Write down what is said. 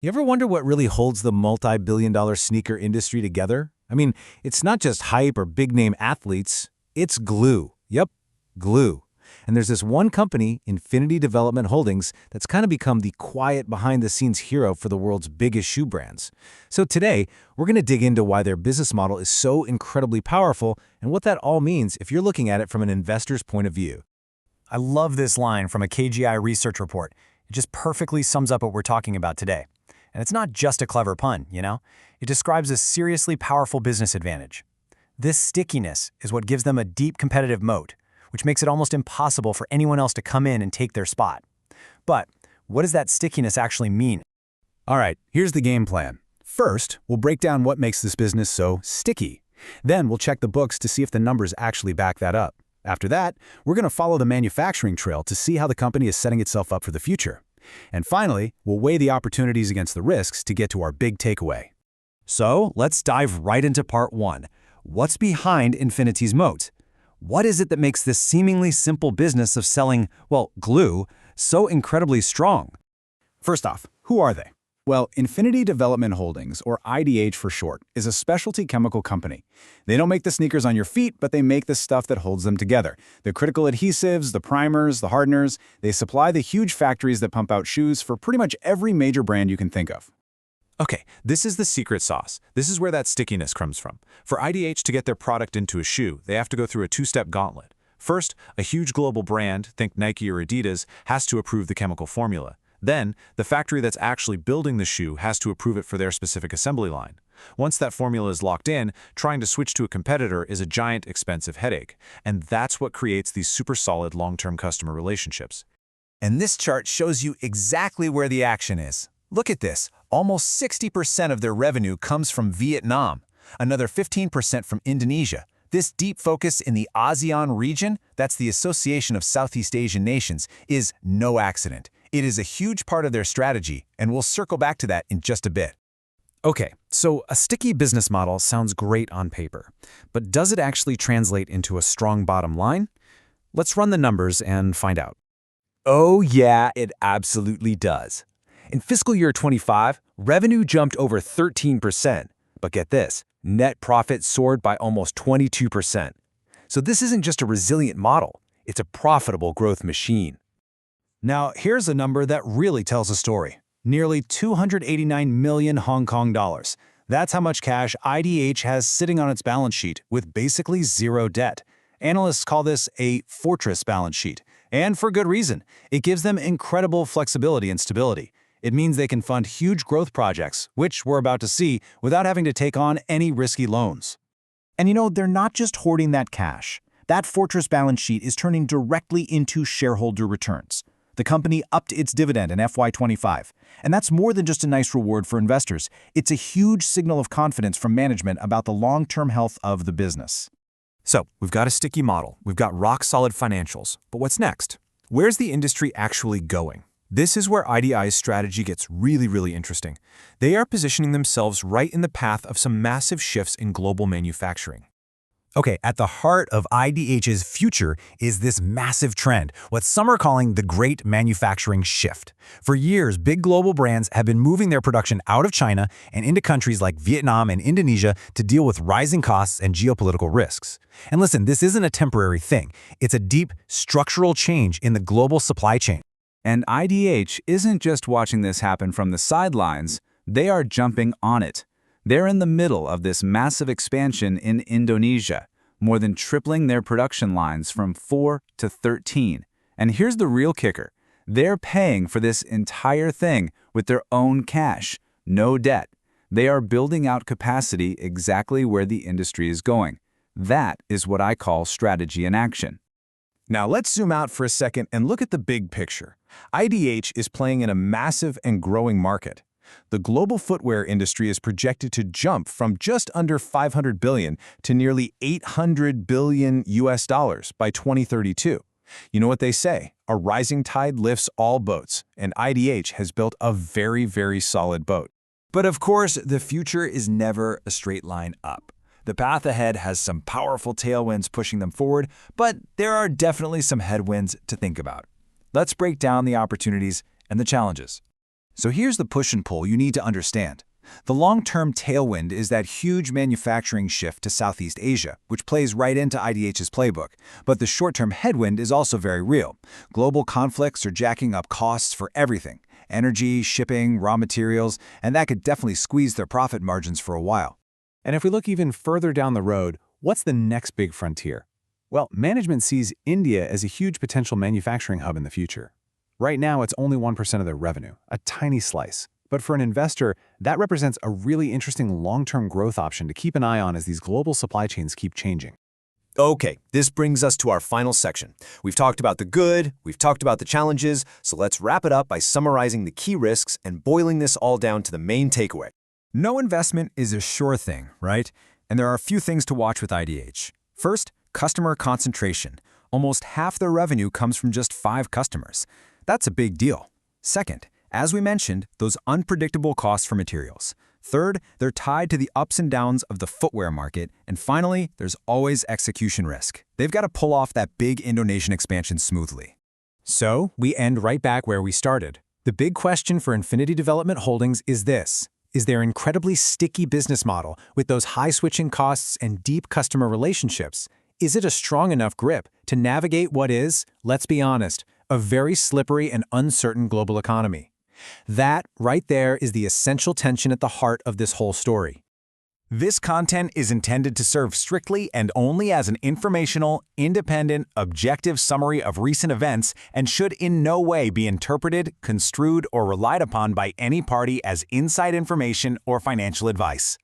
You ever wonder what really holds the multi-billion-dollar sneaker industry together? I mean, it's not just hype or big-name athletes, it's glue. Yep, glue. And there's this one company, Infinity Development Holdings, that's kind of become the quiet behind-the-scenes hero for the world's biggest shoe brands. So today, we're going to dig into why their business model is so incredibly powerful and what that all means if you're looking at it from an investor's point of view. I love this line from a KGI research report. It just perfectly sums up what we're talking about today. And it's not just a clever pun, you know? It describes a seriously powerful business advantage. This stickiness is what gives them a deep competitive moat, which makes it almost impossible for anyone else to come in and take their spot. But what does that stickiness actually mean? All right, here's the game plan. First, we'll break down what makes this business so sticky. Then we'll check the books to see if the numbers actually back that up. After that, we're going to follow the manufacturing trail to see how the company is setting itself up for the future. And finally, we'll weigh the opportunities against the risks to get to our big takeaway. So let's dive right into part one. What's behind Infinity's moat? What is it that makes this seemingly simple business of selling, well, glue, so incredibly strong? First off, who are they? Well, Infinity Development Holdings, or IDH for short, is a specialty chemical company. They don't make the sneakers on your feet, but they make the stuff that holds them together. The critical adhesives, the primers, the hardeners, they supply the huge factories that pump out shoes for pretty much every major brand you can think of. Okay, this is the secret sauce. This is where that stickiness comes from. For IDH to get their product into a shoe, they have to go through a two-step gauntlet. First, a huge global brand, think Nike or Adidas, has to approve the chemical formula. Then, the factory that's actually building the shoe has to approve it for their specific assembly line. Once that formula is locked in, trying to switch to a competitor is a giant, expensive headache. And that's what creates these super solid long-term customer relationships. And this chart shows you exactly where the action is. Look at this. Almost 60% of their revenue comes from Vietnam, another 15% from Indonesia. This deep focus in the ASEAN region, that's the Association of Southeast Asian Nations, is no accident. It is a huge part of their strategy, and we'll circle back to that in just a bit. Okay, so a sticky business model sounds great on paper, but does it actually translate into a strong bottom line? Let's run the numbers and find out. Oh yeah, it absolutely does. In fiscal year 25, revenue jumped over 13%, but get this, net profit soared by almost 22%. So this isn't just a resilient model, it's a profitable growth machine. Now, here's a number that really tells a story. Nearly 289 million Hong Kong dollars. That's how much cash IDH has sitting on its balance sheet with basically zero debt. Analysts call this a fortress balance sheet. And for good reason. It gives them incredible flexibility and stability. It means they can fund huge growth projects, which we're about to see, without having to take on any risky loans. And you know, they're not just hoarding that cash. That fortress balance sheet is turning directly into shareholder returns. The company upped its dividend in FY25, and that's more than just a nice reward for investors. It's a huge signal of confidence from management about the long-term health of the business. So, we've got a sticky model, we've got rock-solid financials, but what's next? Where's the industry actually going? This is where IDI's strategy gets really interesting. They are positioning themselves right in the path of some massive shifts in global manufacturing. Okay, at the heart of IDH's future is this massive trend, what some are calling the Great Manufacturing Shift. For years, big global brands have been moving their production out of China and into countries like Vietnam and Indonesia to deal with rising costs and geopolitical risks. And listen, this isn't a temporary thing. It's a deep, structural change in the global supply chain. And IDH isn't just watching this happen from the sidelines, they are jumping on it. They're in the middle of this massive expansion in Indonesia, more than tripling their production lines from 4 to 13. And here's the real kicker. They're paying for this entire thing with their own cash, no debt. They are building out capacity exactly where the industry is going. That is what I call strategy in action. Now let's zoom out for a second and look at the big picture. IDH is playing in a massive and growing market. The global footwear industry is projected to jump from just under $500 billion to nearly $800 billion by 2032. You know what they say, a rising tide lifts all boats, and IDH has built a very solid boat. But of course, the future is never a straight line up. The path ahead has some powerful tailwinds pushing them forward, but there are definitely some headwinds to think about. Let's break down the opportunities and the challenges. So here's the push and pull you need to understand. The long-term tailwind is that huge manufacturing shift to Southeast Asia, which plays right into IDH's playbook. But the short-term headwind is also very real. Global conflicts are jacking up costs for everything: energy, shipping, raw materials, and that could definitely squeeze their profit margins for a while. And if we look even further down the road, what's the next big frontier? Well, management sees India as a huge potential manufacturing hub in the future. Right now, it's only 1% of their revenue, a tiny slice. But for an investor, that represents a really interesting long-term growth option to keep an eye on as these global supply chains keep changing. Okay, this brings us to our final section. We've talked about the good, we've talked about the challenges, so let's wrap it up by summarizing the key risks and boiling this all down to the main takeaway. No investment is a sure thing, right? And there are a few things to watch with IDH. First, customer concentration. Almost half their revenue comes from just 5 customers. That's a big deal. Second, as we mentioned, those unpredictable costs for materials. Third, they're tied to the ups and downs of the footwear market. And finally, there's always execution risk. They've got to pull off that big Indonesian expansion smoothly. So, we end right back where we started. The big question for Infinity Development Holdings is this: is their incredibly sticky business model with those high switching costs and deep customer relationships, is it a strong enough grip to navigate what is, let's be honest, a very slippery and uncertain global economy? That, right there, is the essential tension at the heart of this whole story. This content is intended to serve strictly and only as an informational, independent, objective summary of recent events and should in no way be interpreted, construed, or relied upon by any party as inside information or financial advice.